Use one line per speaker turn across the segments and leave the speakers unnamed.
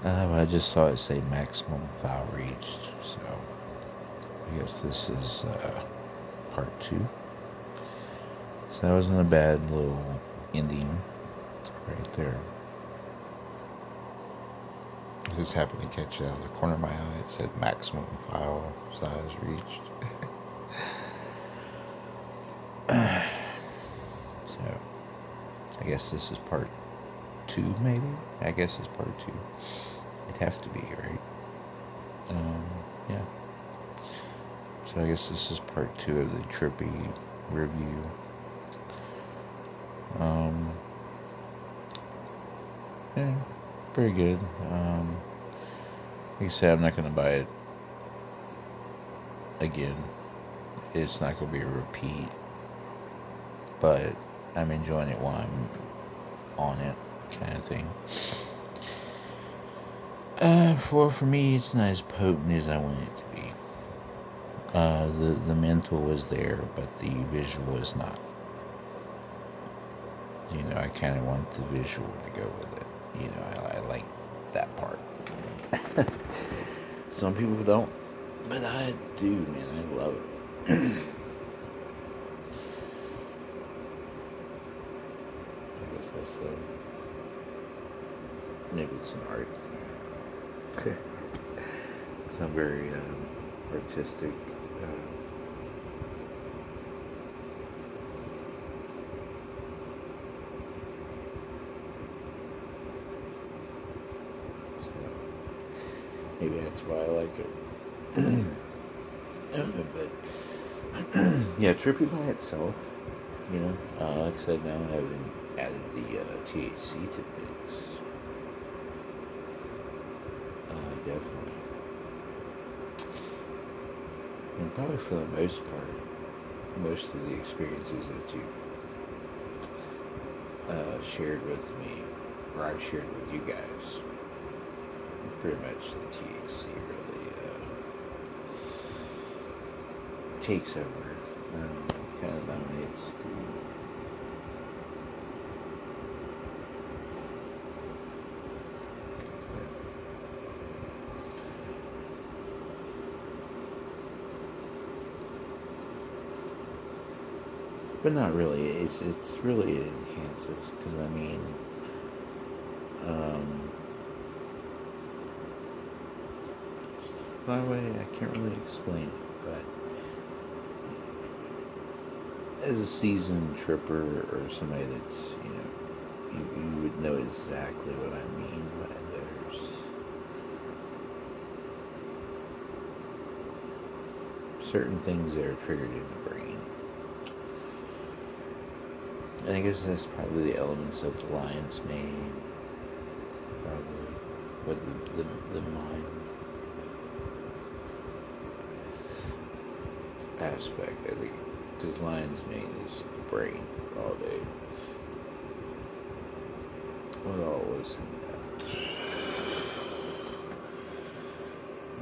I just saw it say maximum file reached, so I guess this is part two. So that wasn't a bad little ending right there. I just happened to catch it out of the corner of my eye. It said maximum file size reached. So I guess this is part two, maybe? I guess it's part two. It'd have to be, right? Yeah. So I guess this is part two of the Trippi review. Yeah, pretty good. Like I said, I'm not going to buy it again. It's not going to be a repeat. But I'm enjoying it while I'm on it, kind of thing. For me, it's not as potent as I want it to be. The mental was there, but the visual is not. I kind of want the visual to go with it. I like that part. Some people don't, but I do, man. I love it. I guess that's maybe it's an art thing. Some very artistic. Maybe that's why I like it. I don't know, but yeah, Trippy by itself, like I said, now I haven't added the THC to mix. Definitely. And probably for the most part, most of the experiences that you shared with me, or I've shared with you guys, pretty much the THC really takes over, kind of dominates the but not really. It's really it enhances, because by the way, I can't really explain it, but as a seasoned tripper or somebody that's you would know exactly what I mean by there's certain things that are triggered in the brain. And I guess that's probably the elements of the lion's mane, probably, but the mind aspect, I think, because lion's mane is brain all day. We'll always think that.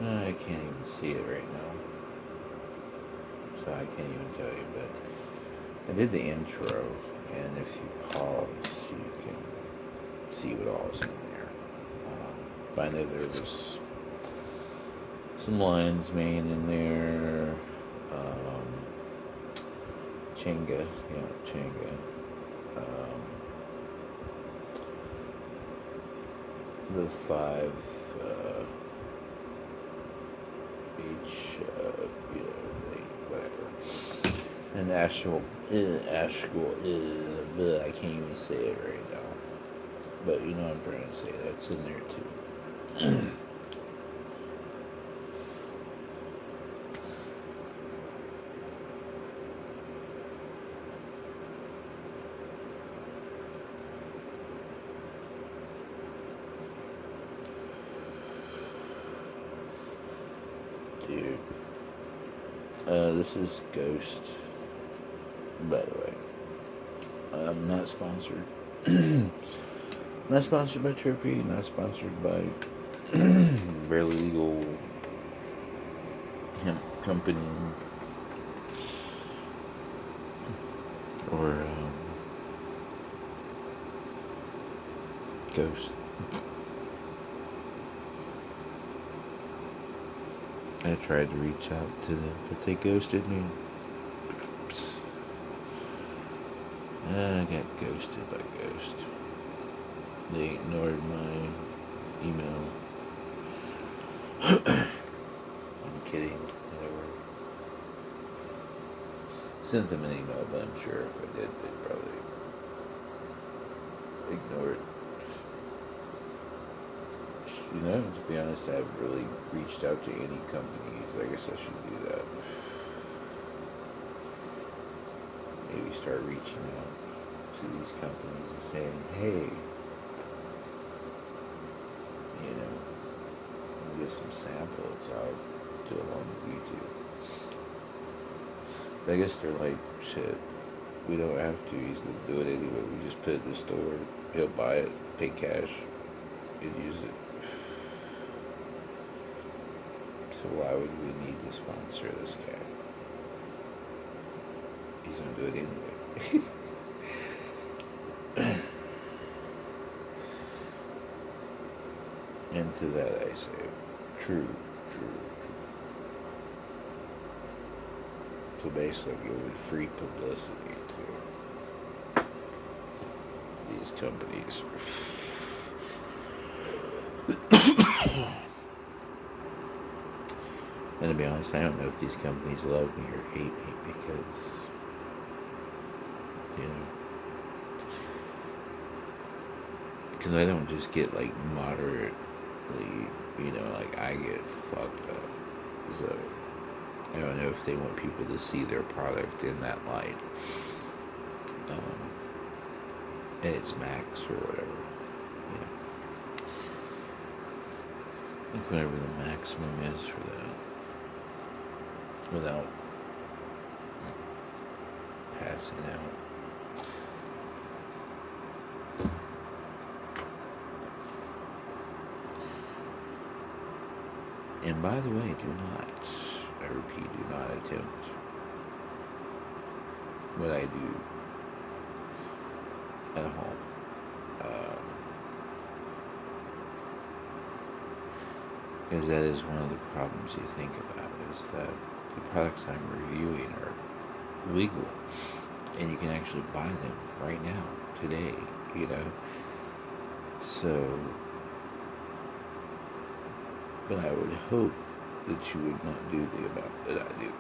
I can't even see it right now, so I can't even tell you, but I did the intro, and if you pause, you can see what all's in there. But I know there was some lion's mane in there, Chenga, the 5 each, whatever. And actual, I can't even say it right now. But you know what I'm trying to say, that's in there too. Dude. This is Ghost, by the way. I'm not sponsored. Not sponsored by Trippi, not sponsored by Barely Legal Hemp Company or Ghost. I tried to reach out to them, but they ghosted me. I got ghosted by Ghost. They ignored my email. I'm kidding. Whatever. Sent them an email, but I'm sure if I did, they'd probably ignore it. You know, to be honest, I haven't really reached out to any companies. I guess I should do that. Maybe start reaching out to these companies and saying, hey, you know, get some samples. I'll do it on YouTube. But I guess they're like, shit, we don't have to. He's going to do it anyway. We just put it in the store. He'll buy it, pay cash, and use it. So why would we need to sponsor this guy? He's going to do it anyway. And to that I say, true. So basically, it would free publicity to these companies. And to be honest, I don't know if these companies love me or hate me because, you know, because I don't just get like moderately, you know, like I get fucked up. So I don't know if they want people to see their product in that light. And it's max or whatever. Yeah. Whatever the maximum is for that. Without passing out. And by the way, do not, I repeat, do not attempt what I do at home. Because that is one of the problems you think about, is that the products I'm reviewing are legal. And you can actually buy them right now, today, you know. So, but I would hope that you would not do the amount that I do.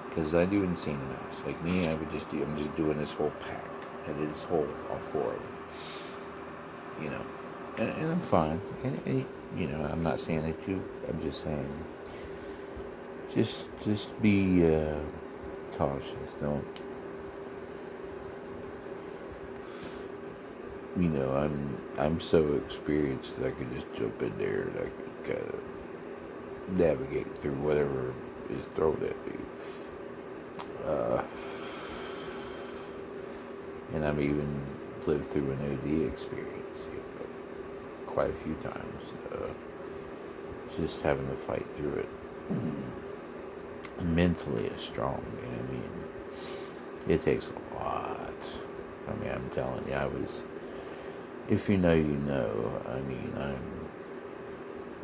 Because I do insane amounts. Like me, I'm just doing this whole pack. And this whole, all four of them. You know. And I'm fine. And, you know, I'm not saying that I'm just saying, just be cautious. Don't, you know, I'm so experienced that I could just jump in there and I could kind of navigate through whatever is thrown at me. And I've even lived through an OD experience, you know, quite a few times. Just having to fight through it. Mentally is strong, you know what I mean? It takes a lot. I mean, I'm telling you, if you know, you know. I mean,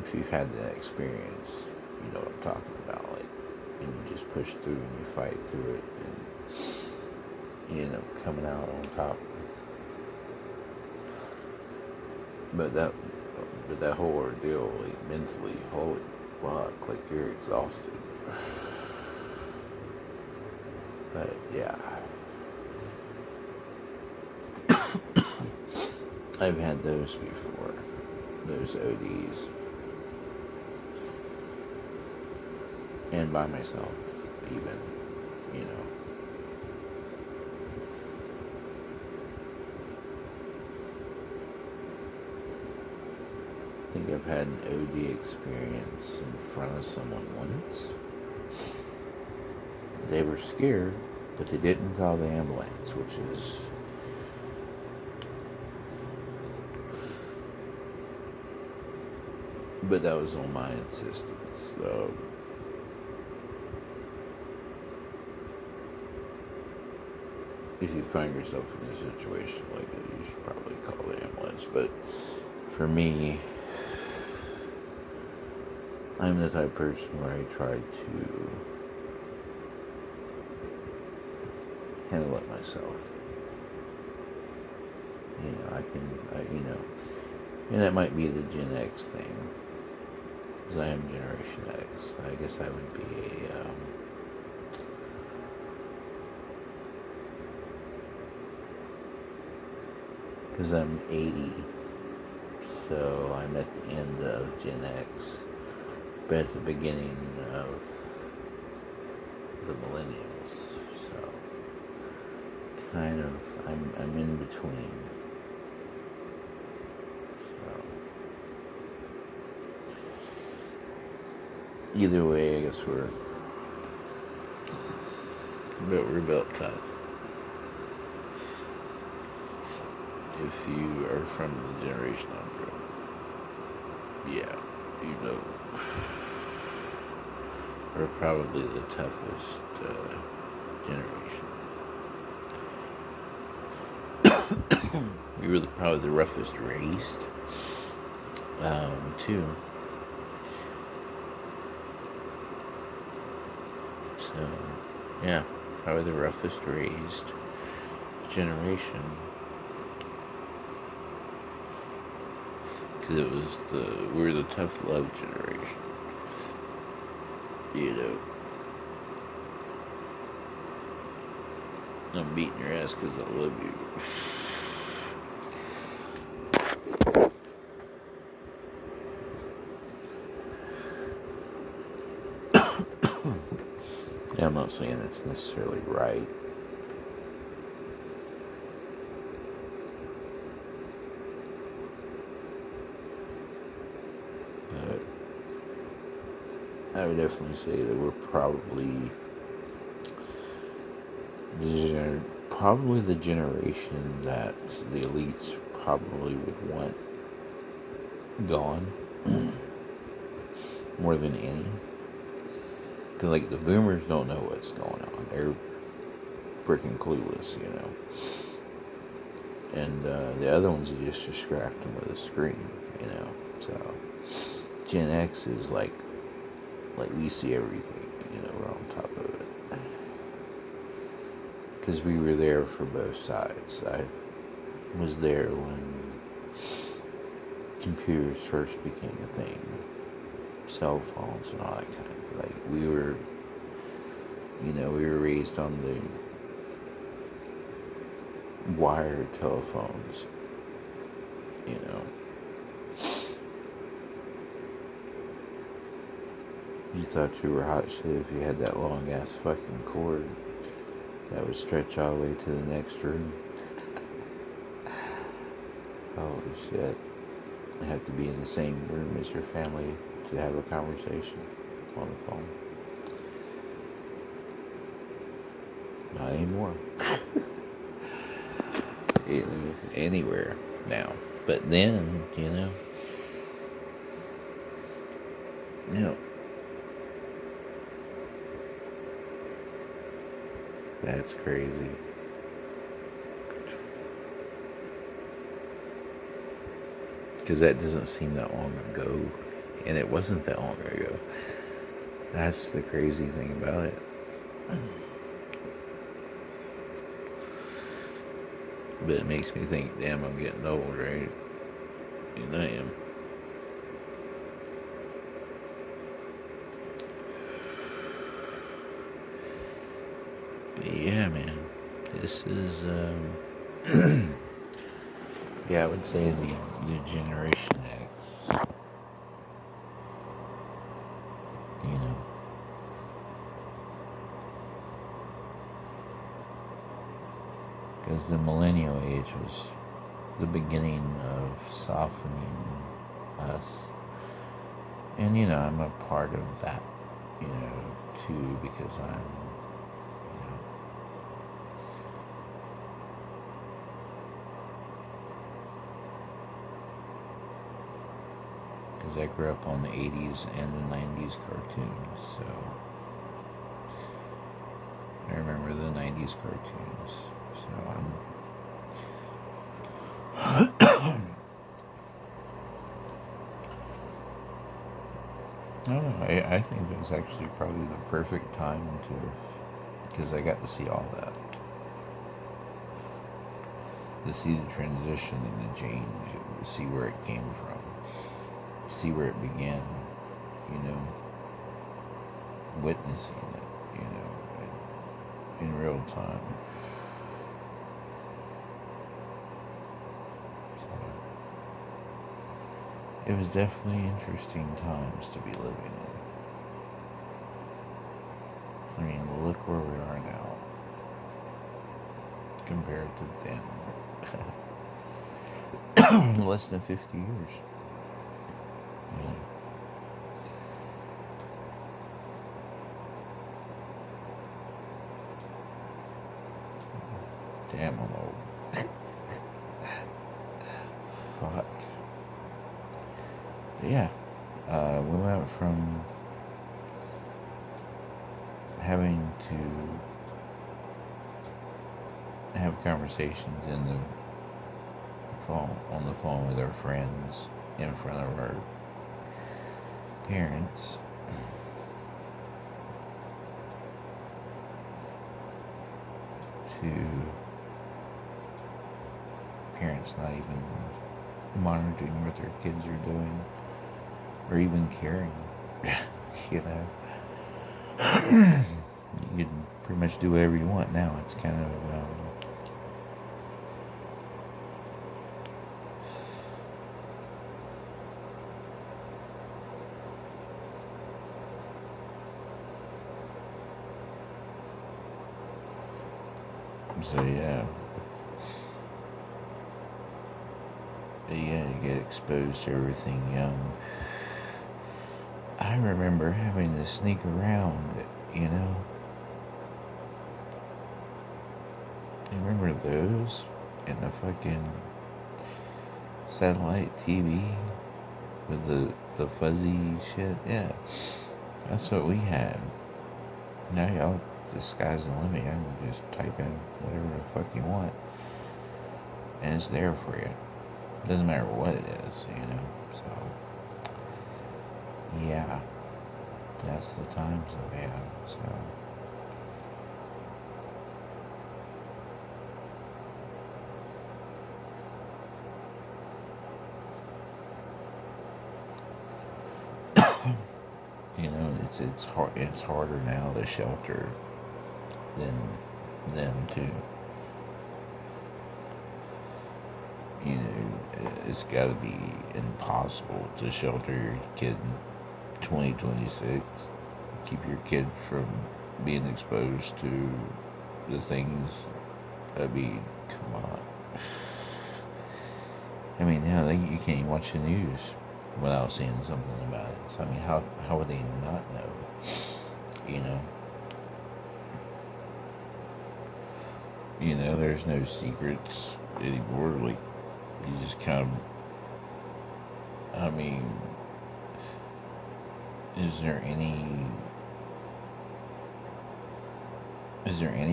if you've had that experience, you know what I'm talking about. Like, and you just push through and you fight through it, and you end up coming out on top. But that whole ordeal, like, mentally, holy fuck, like, you're exhausted. But yeah, I've had those before, those ODs, and by myself even, you know. I think I've had an OD experience in front of someone once. They were scared, but they didn't call the ambulance, which is... But that was on my insistence. So if you find yourself in a situation like that, you should probably call the ambulance. But for me, I'm the type of person where I try to handle it myself. And that might be the Gen X thing, because I am Generation X. I guess I would be because I'm 80, so I'm at the end of Gen X, but at the beginning of the millennials. So kind of, I'm in between. Either way, I guess we're built tough. If you are from the generation I'm from, yeah, we're probably the toughest generation. We were probably the roughest raised, too. So, yeah, probably the roughest raised generation. Because we were the tough love generation. I'm beating your ass because I love you. Yeah, I'm not saying that's necessarily right. But I would definitely say that we're probably the generation that the elites probably would want gone more than any. Because, like, the boomers don't know what's going on. They're freaking clueless, And the other ones, you just distract them with a screen, So, Gen X is like we see everything, we're on top of it. Because we were there for both sides. I was there when computers first became a thing. Cell phones and all that kind of, like, we were raised on the wired telephones, You thought you were hot shit if you had that long ass fucking cord that would stretch all the way to the next room. Holy shit. You have to be in the same room as your family to have a conversation on the phone. Not anymore. Anywhere now. But then, that's crazy. Because that doesn't seem that long ago. And it wasn't that long ago. That's the crazy thing about it. But it makes me think, damn, I'm getting old, right? And I am. But yeah, man. This is, yeah, I would say the Generation X. Because the millennial age was the beginning of softening us. And, I'm a part of that, too, because I'm, because I grew up on the 80s and the 90s cartoons, so I remember the 90s cartoons. So No, I think that's actually probably the perfect time because I got to see all that. To see the transition and the change, and to see where it came from, see where it began, you know, witnessing it, you know, in real time. So, it was definitely interesting times to be living in. I mean, look where we are now compared to then. Less than 50 years. Yeah. Damn, I'm old. Fuck. But yeah, we went from having to have conversations on the phone with our friends in front of our parents to parents not even monitoring what their kids are doing or even caring. You know, you can pretty much do whatever you want now. It's kind of so yeah. But yeah, you get exposed to everything young. I remember having to sneak around, you know. You remember those? And the fucking satellite TV with the fuzzy shit? Yeah. That's what we had. Now y'all, the sky's the limit. I can just type in whatever the fuck you want. And it's there for you. Doesn't matter what it is, you know. So, yeah. That's the times that we have, so. You know, it's hard. It's harder now to shelter than then too. You know, it's got to be impossible to shelter your kid in 2026. Keep your kid from being exposed to the things. I mean, come on. I mean, now you can't even watch the news without seeing something about it. So I mean, how would they not know? You know. You know, there's no secrets anymore. Like, you just kind of. I mean, is there any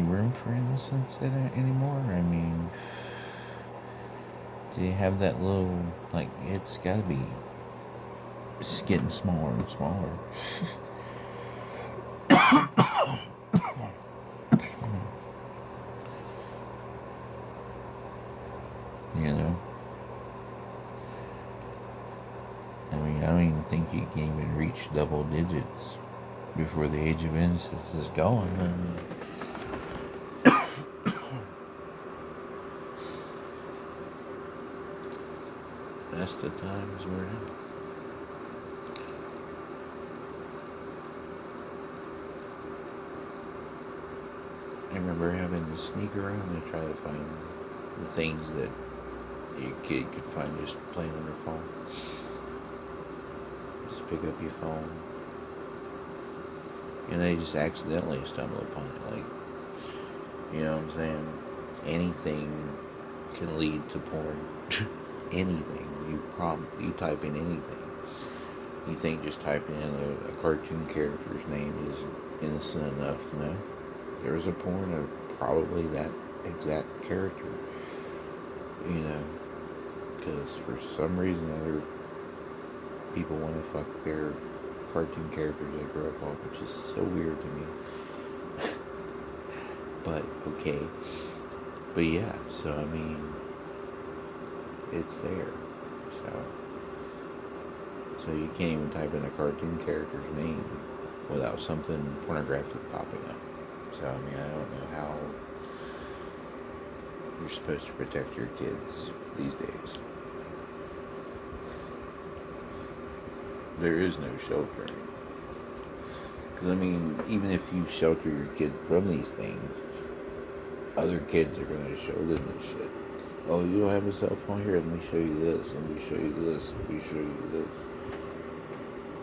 room for innocence in it anymore? I mean, do you have that little, like, it's gotta be just getting smaller and smaller. You know? I don't even think you can even reach double digits before the age of innocence is gone. I mean, that's the times we're in. I remember having to sneak around to try to find the things that your kid could find just playing on their phone. Just pick up your phone. And they just accidentally stumble upon it. Like, you know what I'm saying? Anything can lead to porn. Anything. You type in anything. You think just typing in a cartoon character's name is innocent enough? No. There's a porn of probably that exact character. You know, because for some reason other people want to fuck their cartoon characters I grew up on, which is so weird to me. But okay. But yeah, so I mean, it's there. So you can't even type in a cartoon character's name without something pornographic popping up. So I mean, I don't know how you're supposed to protect your kids these days. There is no sheltering. Because I mean, even if you shelter your kid from these things, other kids are going to show them this shit. Oh, you don't have a cell phone? Here, let me show you this. Let me show you this. Let me show you this.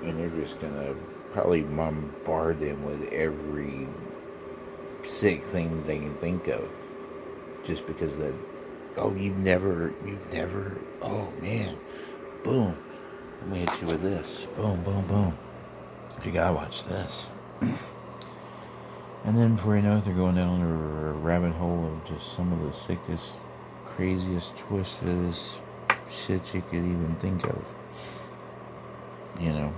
And they're just going to probably bombard them with every sick thing they can think of. Just because that, oh, you've never, oh, man. Boom. Let me hit you with this. Boom, boom, boom. You gotta watch this. And then before you know it, they're going down a rabbit hole of just some of the sickest, craziest, twistedest shit you could even think of. You know?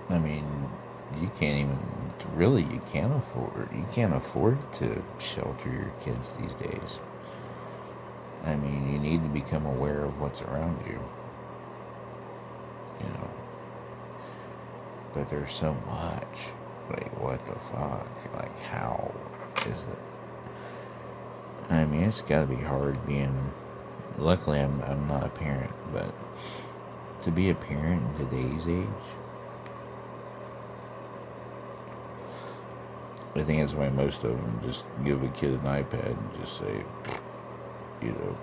I mean, you can't afford to shelter your kids these days. I mean, you need to become aware of what's around you. You know. But there's so much. Like, what the fuck? Like, how is it? I mean, it's gotta be hard being... Luckily, I'm not a parent, but to be a parent in today's age, I think that's why most of them just give a kid an iPad and just say, you know,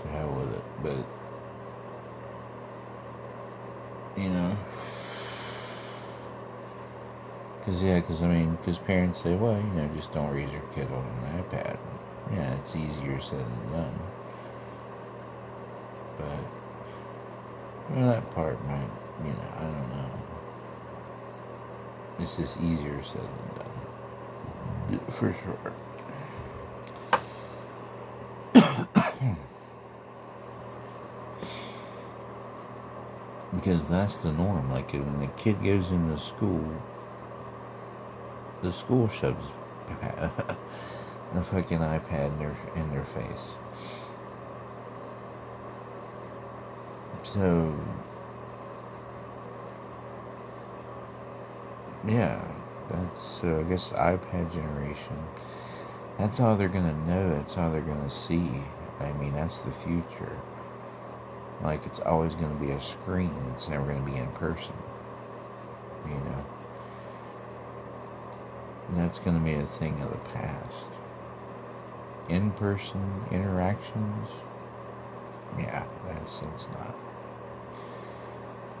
to hell with it. But, you know, because parents say, well, you know, just don't raise your kid on an iPad. Yeah, it's easier said than done. But, well, that part might, you know, I don't know. It's just easier said than done. For sure. Because that's the norm. Like, when the kid goes into school, the school shoves a fucking iPad in their face. So, yeah, that's, I guess, iPad generation. That's all they're gonna know. That's all they're gonna see. I mean, that's the future. Like, it's always gonna be a screen. It's never gonna be in person. You know? And that's gonna be a thing of the past. In-person interactions, yeah, that's not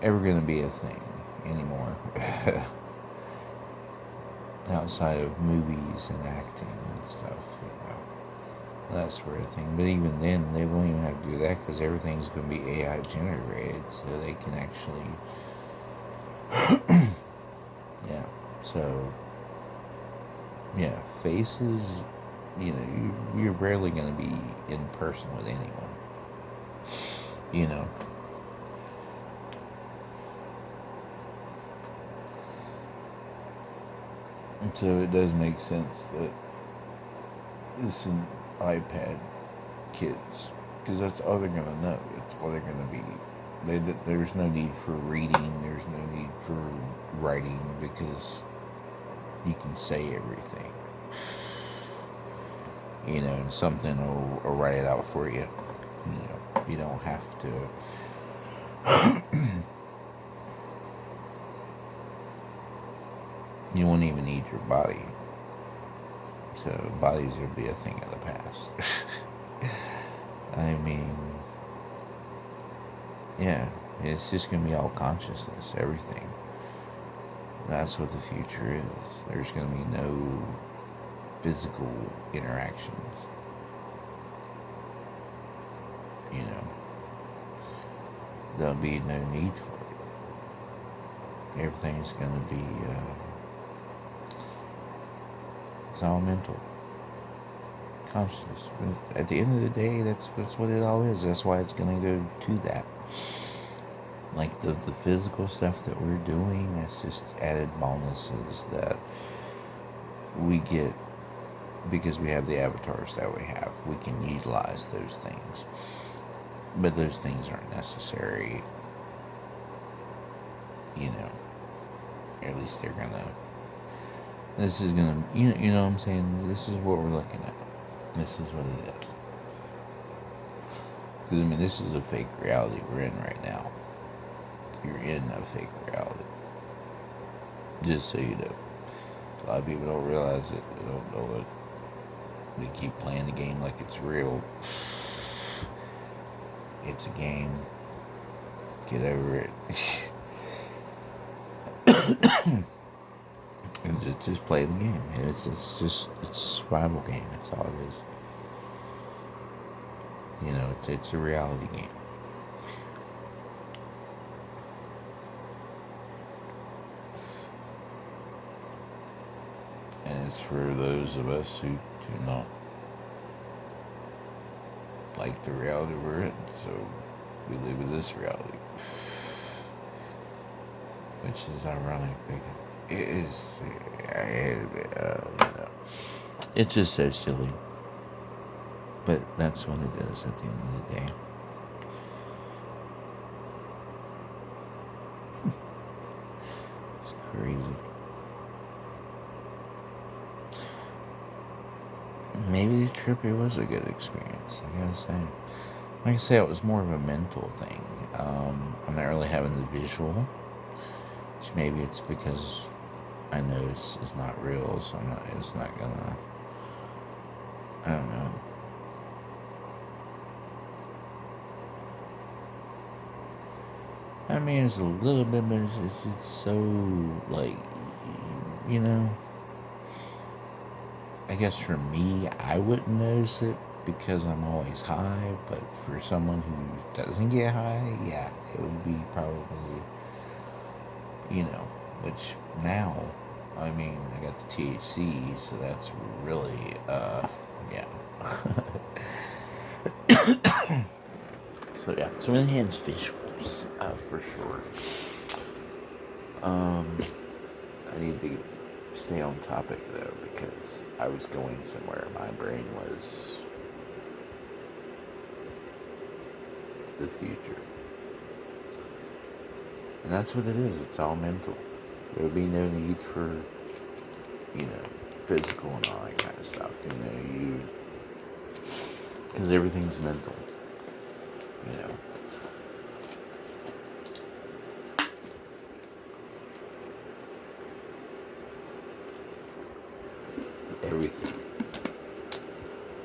ever gonna be a thing anymore. Outside of movies and acting and stuff, you know, that sort of thing. But even then, they won't even have to do that because everything's going to be AI generated, so they can actually, yeah. So, yeah, faces, you know, you're rarely going to be in person with anyone, you know. And so it does make sense that it's an iPad kids, because that's all they're going to know. It's all they're going to be. There's no need for reading. There's no need for writing, because you can say everything. You know, and something will write it out for you. You know, you don't have to... You won't even need your body. So bodies would be a thing of the past. I mean, yeah, it's just going to be all consciousness, everything. That's what the future is. There's going to be no physical interactions. You know, there'll be no need for it. Everything's going to be It's all mental. Consciousness. But at the end of the day, that's what it all is. That's why it's going to go to that. Like the physical stuff that we're doing, that's just added bonuses that we get because we have the avatars that we have. We can utilize those things. But those things aren't necessary, you know. Or at least they're gonna. This is gonna, you know what I'm saying? This is what we're looking at. This is what it is. Because, I mean, this is a fake reality we're in right now. You're in a fake reality. Just so you know. A lot of people don't realize it. They don't know it. They keep playing the game like it's real. It's a game. Get over it. And just play the game. It's a survival game. That's all it is. You know, it's a reality game. And it's for those of us who do not like the reality we're in. So we live in this reality. Which is ironic because it is, you know, it's just so silly. But that's what it is at the end of the day. It's crazy. Maybe the Trippi was a good experience, I gotta say. Like I say, it was more of a mental thing. I'm not really having the visual. Which maybe it's because I know it's not real, so it's not gonna, I don't know. I mean, it's a little bit, but it's so, like, you know, I guess for me, I wouldn't notice it because I'm always high, but for someone who doesn't get high, yeah, it would be probably, you know, which now, I mean, I got the THC, so that's really, yeah. So, yeah, so enhanced visuals, for sure. I need to stay on topic, though, because I was going somewhere. My brain was the future. And that's what it is. It's all mental. There would be no need for, you know, physical and all that kind of stuff. You know, because everything's mental. You know.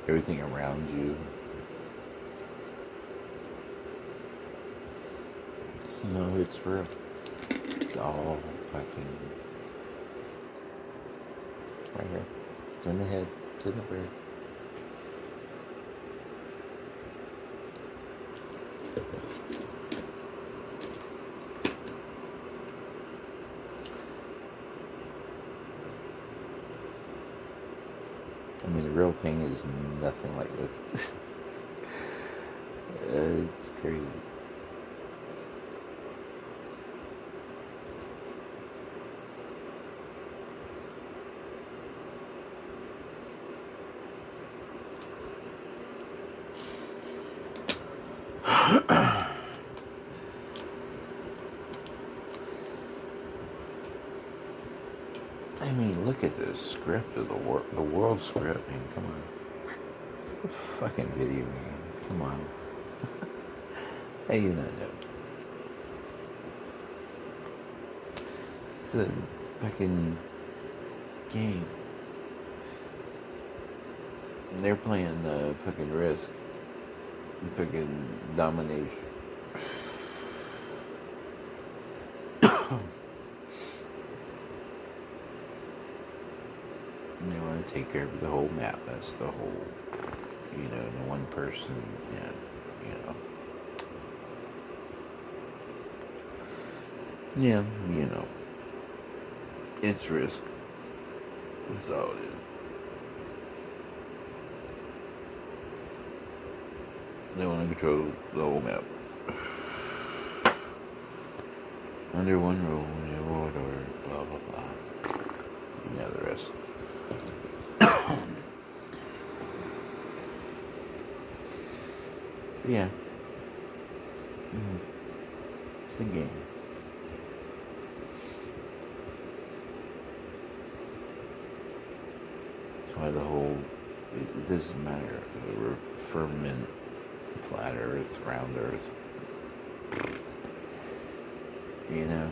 Everything around you. You know, it's real. It's all fucking right here. In the head, to the brain. I mean, the real thing is nothing like this. It's crazy. I mean, look at the script of the world script, man. Come on. It's a fucking video game. Come on. Hey, you know that. It's a fucking game. And they're playing fucking Risk. Fucking domination. They want to take over the whole map. That's the whole, you know, the one person, you know. Yeah, you know. It's Risk. That's all it is. control the whole map. Under one rule, no order, blah blah blah. You know the rest. Yeah. It's a game. That's why the whole, it doesn't matter. We're firmament, flat earth, round earth. You know?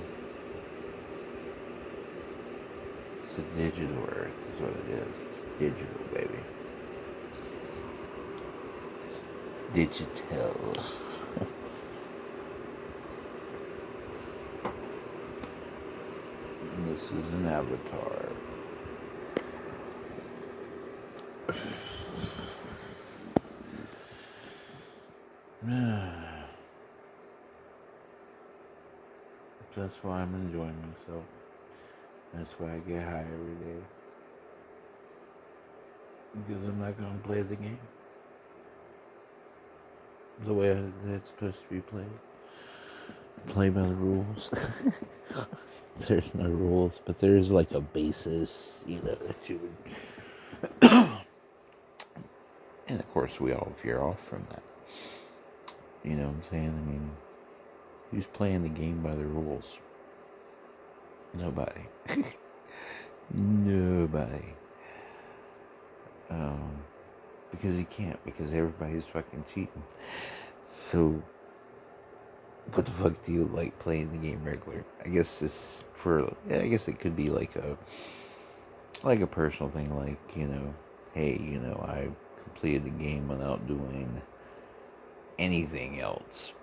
It's a digital earth is what it is. It's digital, baby. It's digital. This is an avatar. That's why I'm enjoying myself. That's why I get high every day. Because I'm not going to play the game the way it's supposed to be played. Play by the rules. There's no rules, but there's like a basis, that you would. And of course, we all veer off from that. You know what I'm saying? I mean, who's playing the game by the rules? Nobody. Nobody. Because you can't, because everybody's fucking cheating. So, what the fuck do you like playing the game regular? I guess I guess it could be like a personal thing, like, hey, I completed the game without doing anything else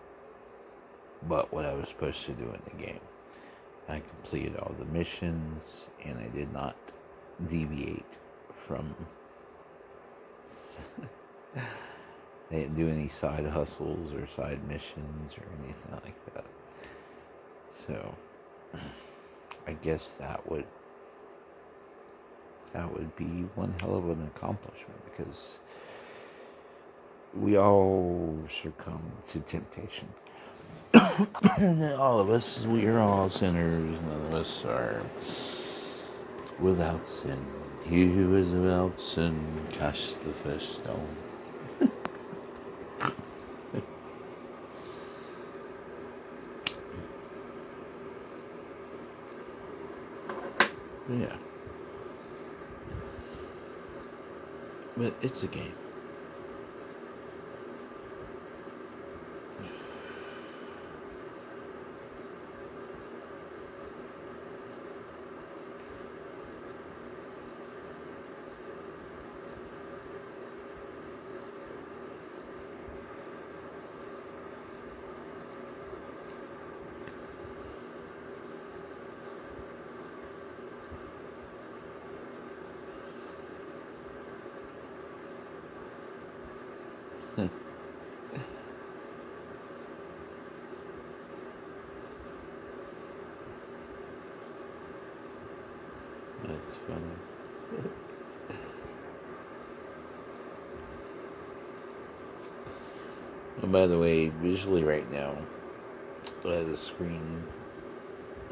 but what I was supposed to do in the game. I completed all the missions, and I did not deviate from. I didn't do any side hustles or side missions or anything like that. So, I guess that would be one hell of an accomplishment, because we all succumb to temptation. All of us, we are all sinners. None of us are without sin. He who is without sin, cast the first stone. Yeah. But it's a game. That's funny. And by the way, visually right now, the screen,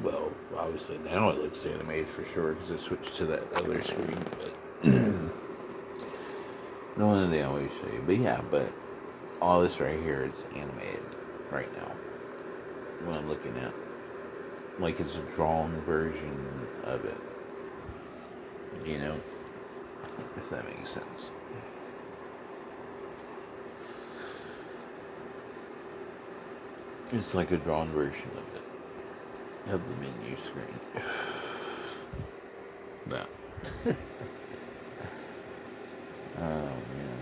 well, obviously now it looks animated for sure because I switched to that other screen, but no one they always show you. But yeah, but all this right here, it's animated right now. What I'm looking at, like it's a drawn version of it. If that makes sense. It's like a drawn version of it, of the menu screen. That. Oh man.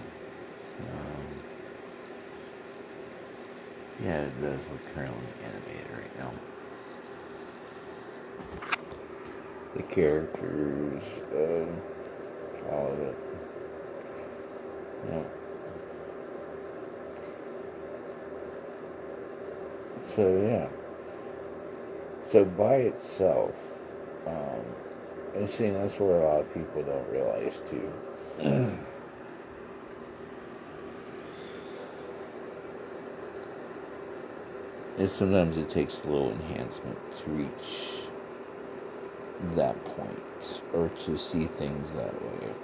Yeah, it does look currently animated right now. The characters, all of it. Yeah. So yeah. So by itself, and see, that's where a lot of people don't realize too. And sometimes it takes a little enhancement to reach that point or to see things that way.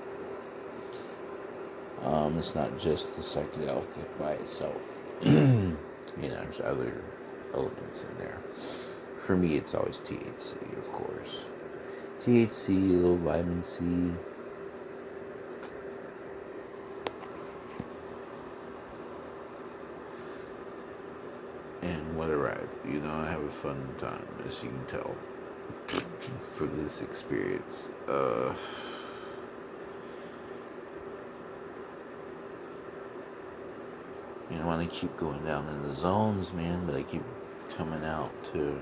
It's not just the psychedelic by itself. There's other elements in there. For me, it's always THC, of course. THC, a little vitamin C. And what a ride. I have a fun time, as you can tell from this experience. I want to keep going down in the zones, man, but I keep coming out to,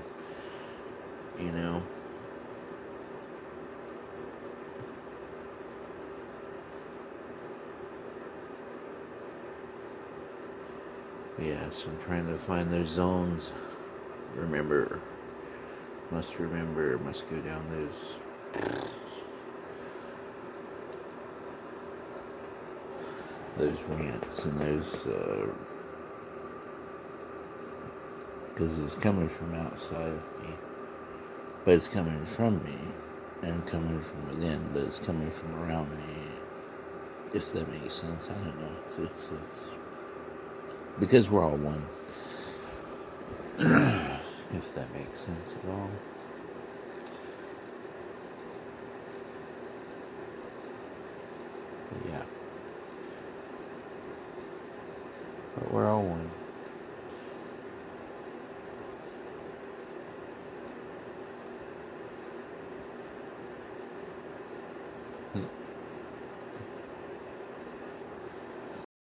yeah, so I'm trying to find those zones. Must go down those rants and those, because it's coming from outside of me, but it's coming from me, and coming from within, but it's coming from around me, if that makes sense. I don't know. It's because we're all one. If that makes sense at all. But yeah. But we're all one.